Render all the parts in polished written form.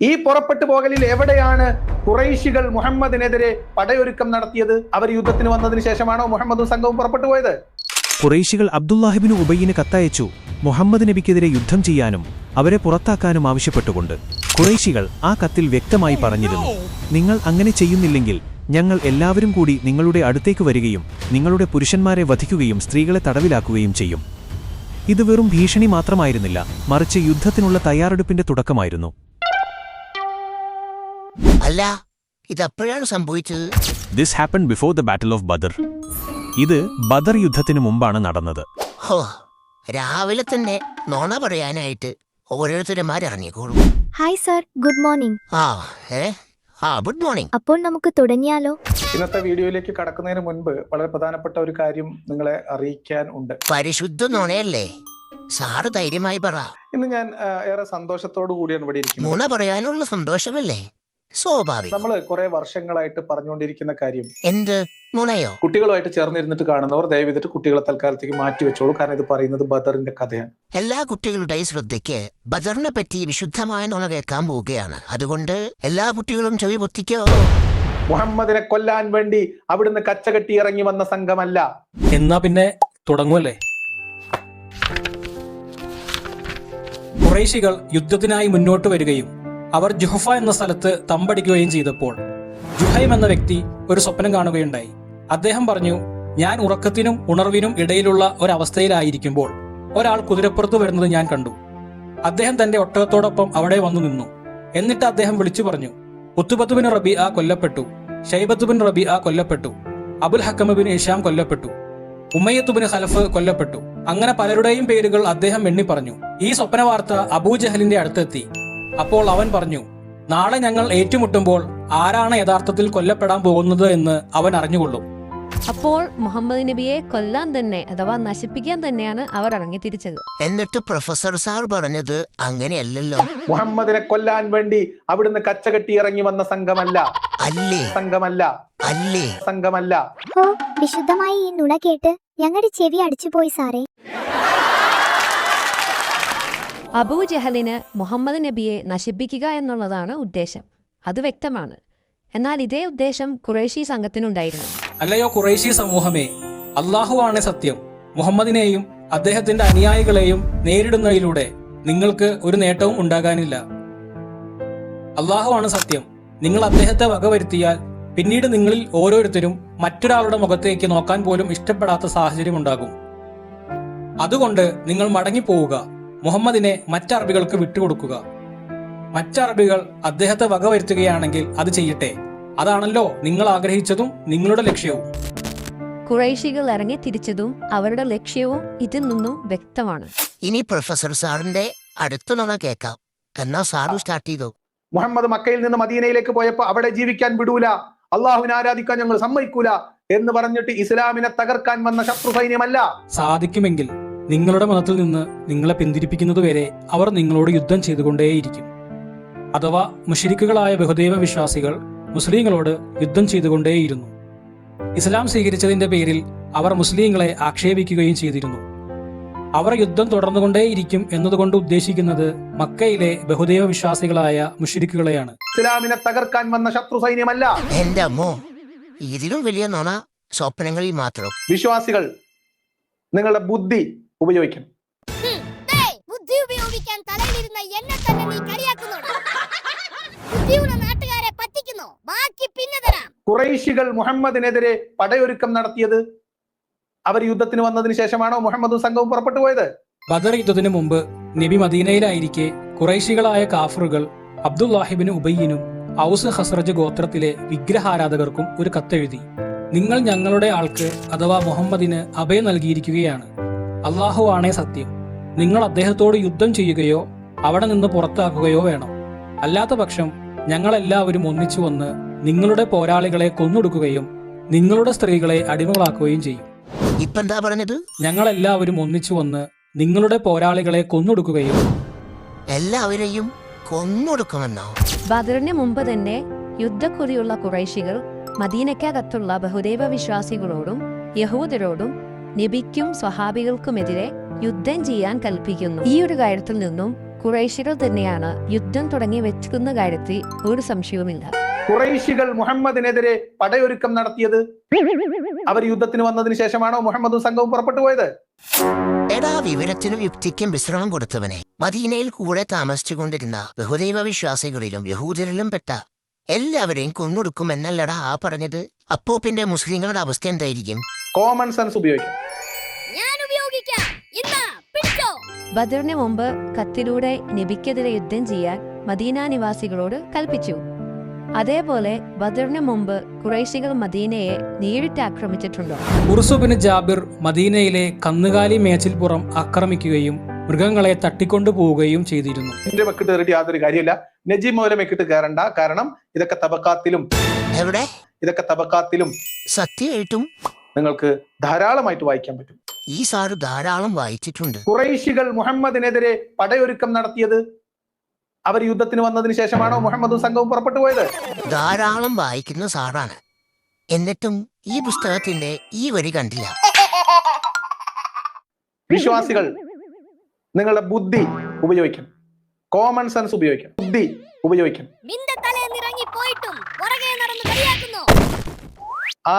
ഈ പുറപ്പെട്ടു പോകലിൽ എവിടെയാണ് ഖുറൈശികൾ മുഹമ്മദിനെതിരെ പടയൊരുക്കം നടത്തിയത്? അവർ യുദ്ധത്തിന് വന്നതിന് ശേഷമാണോ മുഹമ്മദും സംഘവും പുറപ്പെട്ടു പോയത്? ഖുറൈശികൾ അബ്ദുല്ലാഹിബ്നു ഉബയ്യിന് കത്തയച്ചു, മുഹമ്മദ് നബിക്കെതിരെ യുദ്ധം ചെയ്യാനും അവരെ പുറത്താക്കാനും ആവശ്യപ്പെട്ടുകൊണ്ട്. ഖുറൈശികൾ ആ കത്തിൽ വ്യക്തമായി പറഞ്ഞിരുന്നു, നിങ്ങൾ അങ്ങനെ ചെയ്യുന്നില്ലെങ്കിൽ ഞങ്ങൾ എല്ലാവരും കൂടി നിങ്ങളുടെ അടുത്തേക്ക് വരികയും നിങ്ങളുടെ പുരുഷന്മാരെ വധിക്കുകയും സ്ത്രീകളെ തടവിലാക്കുകയും ചെയ്യും. ഇത് വെറും ഭീഷണി മാത്രമായിരുന്നില്ല, മറിച്ച് യുദ്ധത്തിനുള്ള തയ്യാറെടുപ്പിന്റെ തുടക്കമായിരുന്നു. അല്ല, ഇതെപ്പോഴാണ് സംഭവിച്ചത്? This happened before the battle of Badr. ഇത് ബദർ യുദ്ധത്തിന് മുമ്പാണ് നടന്നത്. ഹോ, രാവിലെ തന്നെ നോണ പറയാനായിട്ട് ഓരോരുത്തരന്മാരിറങ്ങിക്കോളൂ. Hi sir, good morning. Good morning. അപ്പോൾ നമുക്ക് തുടങ്ങിയാലോ? ഇന്നത്തെ വീഡിയോയിലേക്ക് കടക്കുന്നതിന് മുൻപ് വളരെ പ്രധാനപ്പെട്ട ഒരു കാര്യം നിങ്ങളെ അറിയിക്കാൻ ഉണ്ട്. പരിശുദ്ധ നോണയല്ലേ? സാറ് ധൈര്യമായി പറ. ഇന്ന് ഞാൻ ഏറെ സന്തോഷത്തോടു കൂടിയാണ് ഇവിടെ ഇരിക്കുന്നത്. നുണ പറയാനുള്ള സന്തോഷമല്ലേ? സ്വാഭാവികം. നമ്മള് കുറെ വർഷങ്ങളായിട്ട് പറഞ്ഞുകൊണ്ടിരിക്കുന്ന കാര്യം. എന്ത് നുണയോ? കുട്ടികളുമായിട്ട് ചേർന്നിരുന്നിട്ട് കാണുന്നവർ ദയവിട്ട് കുട്ടികളെ തൽക്കാലത്തേക്ക് മാറ്റി വെച്ചോളൂ. കാരണം ഇത് പറയുന്നത് ബദറിന്റെ കഥയാണ്. എല്ലാ കുട്ടികളുടെയും ശ്രദ്ധയ്ക്ക് ബദറിനെ പറ്റി വിശുദ്ധമായ നുണ കേൾക്കാൻ പോവുകയാണ്. അതുകൊണ്ട് എല്ലാ കുട്ടികളും ചെവി പൊത്തിക്കോ. മുഹമ്മദിനെ കൊല്ലാൻ വേണ്ടി അവിടുന്ന് കച്ചകെട്ടി ഇറങ്ങി വന്ന സംഘമല്ല. എന്നാ പിന്നെ തുടങ്ങുമല്ലേ? ഖുറൈശികൾ യുദ്ധത്തിനായി മുന്നോട്ട് വരികയും അവർ ജുഹഫ എന്ന സ്ഥലത്ത് തമ്പടിക്കുകയും ചെയ്തപ്പോൾ ജുഹൈം എന്ന വ്യക്തി ഒരു സ്വപ്നം കാണുകയുണ്ടായി. അദ്ദേഹം പറഞ്ഞു, ഞാൻ ഉറക്കത്തിനും ഉണർവിനും ഇടയിലുള്ള ഒരവസ്ഥയിലായിരിക്കുമ്പോൾ ഒരാൾ കുതിരപ്പുറത്ത് വരുന്നത് ഞാൻ കണ്ടു. അദ്ദേഹം തന്റെ ഒട്ടകത്തോടൊപ്പം അവിടെ വന്നു നിന്നു. എന്നിട്ട് അദ്ദേഹം വിളിച്ചു പറഞ്ഞു, ഉത്തുബത്ത് ബിൻ റബീഅ കൊല്ലപ്പെട്ടു, ഷൈബത്ത് ബിൻ റബീഅ കൊല്ലപ്പെട്ടു, അബുൽ ഹക്കം ബിൻ ഹിഷാം കൊല്ലപ്പെട്ടു, ഉമയ്യത്ത് ബിൻ ഖലഫ് കൊല്ലപ്പെട്ടു. അങ്ങനെ പലരുടെയും പേരുകൾ അദ്ദേഹം എണ്ണി പറഞ്ഞു. ഈ സ്വപ്ന വാർത്ത അബൂജഹലിന്റെ അടുത്തെത്തി. അപ്പോൾ അവൻ പറഞ്ഞു, നാളെ ഞങ്ങൾ ഏറ്റുമുട്ടുമ്പോൾ ആരാണ് യഥാർത്ഥത്തിൽ കൊല്ലപ്പെടാൻ പോകുന്നത് എന്ന് അവൻ അറിഞ്ഞുകൊള്ളും. അപ്പോൾ മുഹമ്മദ് നബിയെ കൊല്ലാൻ തന്നെ അഥവാ നശിപ്പിക്കാൻ തന്നെയാണ് അവർ ഇറങ്ങിത്തിരിച്ചത്. എന്നിട്ട് പ്രൊഫസർ സാർ പറഞ്ഞത് അങ്ങനെയല്ലല്ലോ. മുഹമ്മദിനെ കൊല്ലാൻ വേണ്ടി അവിടുന്ന് കച്ചകെട്ടി ഇറങ്ങി വന്ന സംഘമല്ല. അല്ലേ? സംഘമല്ല. അല്ലേ? സംഘമല്ല. ഓ, വിശുദ്ധമായി ഈ നുണ കേട്ട് ഞങ്ങളുടെ ചെവി അടിച്ചുപോയി സാറേ. അബൂജഹലിന് മുഹമ്മദ് നബിയെ നശിപ്പിക്കുക എന്നുള്ളതാണ് ഉദ്ദേശം. അത് വ്യക്തമാണ്. എന്നാൽ ഇതേ ഉദ്ദേശം ഖുറൈശി സംഘത്തിനുണ്ടായിരുന്നു. അല്ലയോ ഖുറൈശി സമൂഹമേ, അള്ളാഹുവാണ് സത്യം. മുഹമ്മദിനെയും അദ്ദേഹത്തിന്റെ അനുയായികളെയും നേരിടുന്നതിലൂടെ നിങ്ങൾക്ക് ഒരു നേട്ടവും ഉണ്ടാകാനില്ല. അള്ളാഹുവാണ് സത്യം. നിങ്ങൾ അദ്ദേഹത്തെ വകവരുത്തിയാൽ പിന്നീട് നിങ്ങളിൽ ഓരോരുത്തരും മറ്റൊരാളുടെ മുഖത്തേക്ക് നോക്കാൻ പോലും ഇഷ്ടപ്പെടാത്ത സാഹചര്യം ഉണ്ടാകും. അതുകൊണ്ട് നിങ്ങൾ മടങ്ങിപ്പോവുക, മുഹമ്മദിനെ മറ്ററബികൾക്ക് വിട്ടുകൊടുക്കുക. മറ്ററബികൾ അദ്ദേഹത്തെ വകവരുത്തുകയാണെങ്കിൽ അത് ചെയ്യട്ടെ. അതാണല്ലോ നിങ്ങൾ ആഗ്രഹിച്ചതും നിങ്ങളുടെ ലക്ഷ്യവും. ഖുറൈശികൾ ഇറങ്ങി തിരിച്ചതും അവരുടെ ലക്ഷ്യവും ഇതിൽ നിന്നും വ്യക്തമാണ്. ഇനി പ്രൊഫസർ സാറിന്റെ അടുത്ത നുണ കേൾക്കാം. എന്നാ സാറ് സ്റ്റാർട്ട് ചെയ്തു. മുഹമ്മദ് മക്കയിൽ നിന്ന് മദീനയിലേക്ക് പോയപ്പോ അവിടെ ജീവിക്കാൻ വിടൂല, അള്ളാഹുവിനെ ആരാധിക്കാൻ ഞങ്ങൾ സമ്മതിക്കൂല എന്ന് പറഞ്ഞിട്ട് ഇസ്ലാമിനെ തകർക്കാൻ വന്ന ശത്രു സൈന്യമല്ല. സാധിക്കുമെങ്കിൽ നിങ്ങളുടെ മതത്തിൽ നിന്ന് നിങ്ങളെ പിന്തിരിപ്പിക്കുന്നതുവരെ അവർ നിങ്ങളോട് യുദ്ധം ചെയ്തുകൊണ്ടേയിരിക്കും. അഥവാ മുശ്രിക്കുകളായ ബഹുദൈവ വിശ്വാസികൾ മുസ്ലിങ്ങളോട് യുദ്ധം ചെയ്തുകൊണ്ടേയിരുന്നു. ഇസ്ലാം സ്വീകരിച്ചതിന്റെ പേരിൽ അവർ മുസ്ലിങ്ങളെ ആക്ഷേപിക്കുകയും ചെയ്തിരുന്നു. അവർ യുദ്ധം തുടർന്നുകൊണ്ടേയിരിക്കും എന്നതുകൊണ്ട് ഉദ്ദേശിക്കുന്നത് മക്കയിലെ ബഹുദൈവ വിശ്വാസികളായ മുശ്രിക്കുകളെയാണ്. ഇസ്ലാമിനെ തകർക്കാൻ വന്ന ശത്രു സൈന്യമല്ല. എന്റെ അമ്മോ, ഇതിലും വലിയ നുണ സ്വപ്നങ്ങളിൽ മാത്രം. വിശ്വാസികൾ നിങ്ങളുടെ ബുദ്ധി ഉപയോഗിക്കണം. ബുദ്ധി ഉപയോഗിക്കാൻ തലയിലിരുന്ന എന്നെ തന്നെ നീ കളിയാക്കുന്നുണ്ടോ? ബുദ്ധിയുള്ള നാട്ടുകാരെ പറ്റിക്കുന്നു, ബാക്കി പിന്നെ തരാം. ഖുറൈശികൾ മുഹമ്മദിനെതിരെ പടയൊരുക്കം നടത്തിയത് അവർ യുദ്ധത്തിന് വന്നതിന് ശേഷമാണോ മുഹമ്മദും സംഘവും പുറപ്പെട്ടു പോയത്? ബദർ യുദ്ധത്തിന് മുമ്പ് നബി മദീനയിലായിരിക്കെ ഖുറൈശികളായ കാഫറുകൾ അബ്ദുല്ലാഹിബിന് ഉബയ്യിനും ഔസ് ഖസ്റജ് ഗോത്രത്തിലെ വിഗ്രഹാരാധകർക്കും ഒരു കത്തെഴുതി. നിങ്ങൾ ഞങ്ങളുടെ ആൾക്ക് അഥവാ മുഹമ്മദിന് അഭയം നൽകിയിരിക്കുകയാണ്. അള്ളാഹുവാണേ സത്യം. നിങ്ങൾ അദ്ദേഹത്തോട് യുദ്ധം ചെയ്യുകയോ അവിടെ നിന്ന് പുറത്താക്കുകയോ വേണം. അല്ലാത്ത പക്ഷം ഞങ്ങളെല്ലാവരും ഒന്നിച്ചു വന്ന് നിങ്ങളുടെ പോരാളികളെ കൊന്നൊടുക്കുകയും നിങ്ങളുടെ സ്ത്രീകളെ അടിമകളാക്കുകയും ചെയ്യും. ഇപ്പെന്താ പറഞ്ഞത്? ഞങ്ങളെല്ലാവരും ഒന്നിച്ചു വന്ന് നിങ്ങളുടെ പോരാളികളെ കൊന്നൊടുക്കുകയും എല്ലാവരെയും കൊന്നൊടുക്കുമെന്നോ? ബദറിന് മുമ്പ് തന്നെ യുദ്ധക്കുറിയുള്ള ഖുറൈശികൾ മദീനക്കകത്തുള്ള ബഹുദൈവ വിശ്വാസികളോടും യഹൂദരോടും നബിക്കും സ്വഹാബികൾക്കുമെതിരെ യുദ്ധം ചെയ്യാൻ കൽപ്പിക്കുന്നു. ഈ ഒരു കാര്യത്തിൽ നിന്നും ഖുറൈശികൾ തന്നെയാണ് യുദ്ധം തുടങ്ങി വെക്കുന്ന കാര്യത്തിൽ ഒരു സംശയവുമില്ല. ഖുറൈശികൾ മുഹമ്മദിനെതിരെ പടയൊരുക്കം നടത്തിയത് അവർ യുദ്ധത്തിന് വന്നതിന് ശേഷമാണോ മുഹമ്മദും സംഘവും പുറപ്പെട്ടു പോയത്? എടാ വിവരത്തിനും യുക്തിക്കും വിശ്രമം കൊടുത്തവനെ, മദീനയിൽ കൂടെ താമസിച്ചുകൊണ്ടിരുന്ന ബഹുദൈവ വിശ്വാസികളിലും യഹൂദരിലും പെട്ട എല്ലാവരെയും കൊന്നൊടുക്കുമെന്നല്ലടാ ആ പറഞ്ഞത്. അപ്പോ പിന്നെ മുസ്ലിങ്ങളുടെ അവസ്ഥ എന്തായിരിക്കും? കോമൺ സെൻസ് ഉപയോഗിക്കും. ഞാൻ ഉപയോഗിക്കാം. ഇന്നാ പിടിച്ചോ. ബദറിന് മുമ്പ് കത്തിലൂടെ നബിക്കെതിരെ യുദ്ധം ചെയ്യാൻ മദീന നിവാസികളോട് കൽപ്പിച്ചു. അതേപോലെ ബദറിന് മുമ്പ് ഖുറൈശികൾ മദീനയെ നേരിട്ട് ആക്രമിച്ചിട്ടുണ്ടോ? ഉർസുബിന് ജാബിർ മദീനയിലെ കന്നുകാലി മേച്ചിൽപ്പുറം ആക്രമിക്കുകയും മൃഗങ്ങളെ തട്ടിക്കൊണ്ടു പോവുകയും ചെയ്തിരുന്നു. എന്റെ മെക്കിട്ട് കയറിയിട്ട് യാതൊരു കാര്യമില്ല. നജീബ് മൗല മെക്കിട്ട് കയറണ്ട. കാരണം ഇതൊക്കെ തബക്കാത്തിലും സത്യമായിട്ടും നിങ്ങൾക്ക് ധാരാളമായിട്ട് വായിക്കാൻ പറ്റും. ഈ സാറ് ധാരാളം വായിച്ചിട്ടുണ്ട്. ഖുറൈശികൾ മുഹമ്മദിനെതിരെ പടയൊരുക്കം നടത്തിയത് അവർ യുദ്ധത്തിന് വന്നതിന് ശേഷമാണോ മുഹമ്മദും സംഘവും പുറപ്പെട്ടു പോയത്? ധാരാളം വായിക്കുന്ന സാറാണ്. എന്നിട്ടും ഈ പുസ്തകത്തിന്റെ ഈ വരി കണ്ടില്ല. വിശ്വാസികൾ നിങ്ങളുടെ ബുദ്ധി ഉപയോഗിക്കണം, കോമൺ സെൻസ് ഉപയോഗിക്കണം, ബുദ്ധി ഉപയോഗിക്കണം. നിന്റെ തലേന്നിറങ്ങി പോയിട്ടും പുറകെ നടന്ന് കളിയാക്കുന്നു.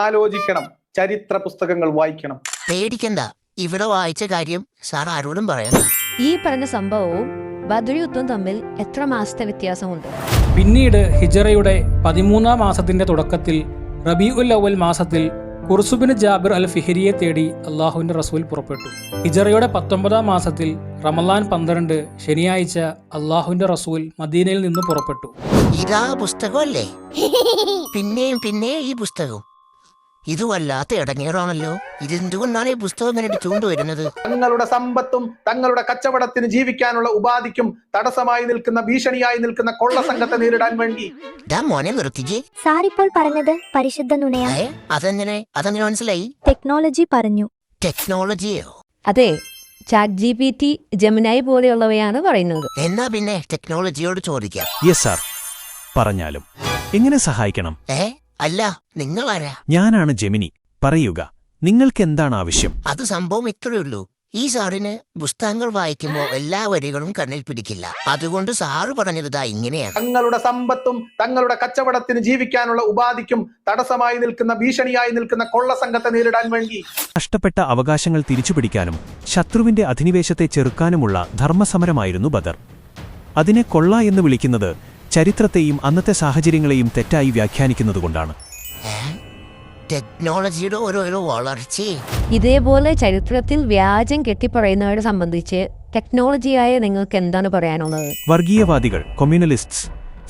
ആലോചിക്കണം, ചരിത്ര പുസ്തകങ്ങൾ വായിക്കണം. പേടിക്കണ്ട, ഇവിടെ വായിച്ച കാര്യം സാർ ആരോടും പറയണ്ട. ഈ പറഞ്ഞ സംഭവവും ബദർ യുദ്ധവും തമ്മിൽ എത്ര മാസത്തെ വ്യത്യാസമുണ്ട്? പിന്നീട് ഹിജറയുടെ 13-ാം മാസത്തിന്റെ തുടക്കത്തിൽ റബീഉൽ അവൽ മാസത്തിൽ ഖുർസുബിന് ജാബിർ അൽ ഫിഹരിയെ തേടി അള്ളാഹുവിന്റെ റസൂൽ പുറപ്പെട്ടു. ഹിജറയുടെ 19-ാം മാസത്തിൽ റമളാൻ 12 ശനിയാഴ്ച അള്ളാഹുവിന്റെ റസൂൽ മദീനയിൽ നിന്ന് പുറപ്പെട്ടു. ഇതാ പുസ്തകമല്ലേ? പിന്നെയും ഈ പുസ്തകം. ഇത് വല്ലാത്ത ഇടങ്ങേറാണല്ലോ. ഇതെന്തുകൊണ്ടാണ് ഈ പുസ്തകം ഇങ്ങനെ എടുത്തുകൊണ്ടുവരുന്നത്? തങ്ങളുടെ സമ്പത്തും തങ്ങളുടെ കച്ചവടത്തിന് ജീവിക്കാനുള്ള ഉപാധിക്കും തടസ്സമായി നിൽക്കുന്ന, ഭീഷണിയായി നിൽക്കുന്ന കൊള്ള സംഘത്തെ നേരിടാൻ വേണ്ടി. മോനെ നിർത്തിജേ. സാറിപ്പോൾ പറഞ്ഞത് പരിശുദ്ധ നുണയാ. അതെങ്ങനെ മനസ്സിലായി? ടെക്നോളജി പറഞ്ഞു. ടെക്നോളജിയോ? അതെ, ചാറ്റ് GPT, ജെമിനായി പോലെയുള്ളവയാണ് പറയുന്നത്. എന്നാ പിന്നെ ടെക്നോളജിയോട് ചോദിക്കാം. യെസ് സാർ, പറഞ്ഞാലും എങ്ങനെ സഹായിക്കണം? അല്ല, നിങ്ങളാരാ? ഞാനാണ് ജെമിനി. പറയുക, നിങ്ങൾക്ക് എന്താണ് ആവശ്യം? അത് സംഭവം ഇത്രയുള്ളൂ. ഈ സാറിന് പുസ്തകങ്ങൾ വായിക്കുമ്പോൾ എല്ലാ വരികളും കണ്ണിൽ പിടിക്കില്ല. അതുകൊണ്ട് സാറ് പറഞ്ഞത് ഇങ്ങനെയാണ്. തങ്ങളുടെ സമ്പത്തും തങ്ങളുടെ കച്ചവടത്തിന് ജീവിക്കാനുള്ള ഉപാധിക്കും തടസ്സമായി നിൽക്കുന്ന, ഭീഷണിയായി നിൽക്കുന്ന കൊള്ള സംഘത്തെ നേരിടാൻ വേണ്ടി. നഷ്ടപ്പെട്ട അവകാശങ്ങൾ തിരിച്ചുപിടിക്കാനും ശത്രുവിന്റെ അധിനിവേശത്തെ ചെറുക്കാനുമുള്ള ധർമ്മസമരമായിരുന്നു ബദർ. അതിനെ കൊള്ള എന്ന് വിളിക്കുന്നത് ചരിത്രത്തെയും അന്നത്തെ സാഹചര്യങ്ങളെയും തെറ്റായി വ്യാഖ്യാനിക്കുന്നതുകൊണ്ടാണ്. ടെക്നോളജിയുടെ ഓരോ വളർച്ച. ഇതേപോലെ ചരിത്രത്തിൽ വ്യാജം കെട്ടിപ്പറയുന്നവരെ സംബന്ധിച്ച് ടെക്നോളജിയായ നിങ്ങൾക്ക് എന്താണ് പറയാനുള്ളത്? വർഗീയവാദികൾ, കമ്മ്യൂണലിസ്റ്റ്സ്,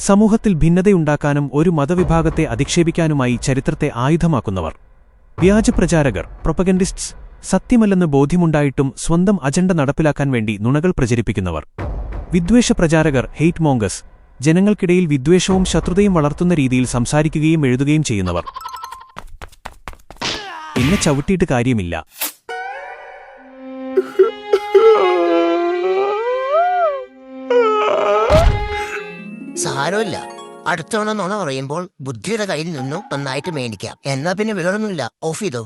സമൂഹത്തിൽ ഭിന്നതയുണ്ടാക്കാനും ഒരു മതവിഭാഗത്തെ അധിക്ഷേപിക്കാനുമായി ചരിത്രത്തെ ആയുധമാക്കുന്നവർ, വ്യാജപ്രചാരകർ, പ്രൊപ്പഗൻഡിസ്റ്റ്സ്, സത്യമല്ലെന്ന് ബോധ്യമുണ്ടായിട്ടും സ്വന്തം അജണ്ട നടപ്പിലാക്കാൻ വേണ്ടി നുണകൾ പ്രചരിപ്പിക്കുന്നവർ, വിദ്വേഷ പ്രചാരകർ, ഹെയ്റ്റ് മോംഗസ്, ജനങ്ങൾക്കിടയിൽ വിദ്വേഷവും ശത്രുതയും വളർത്തുന്ന രീതിയിൽ സംസാരിക്കുകയും എഴുതുകയും ചെയ്യുന്നവർ. എന്നെ ചവിട്ടിയിട്ട് കാര്യമില്ല. സാരമില്ല, അടുത്തവണ നുണ പറയുമ്പോൾ ബുദ്ധിയുടെ കയ്യിൽ നിന്നും നന്നായിട്ട് മേടിക്കാം. എന്നാ പിന്നെ വേറൊന്നുമില്ല, ഓഫ് ചെയ്തോ.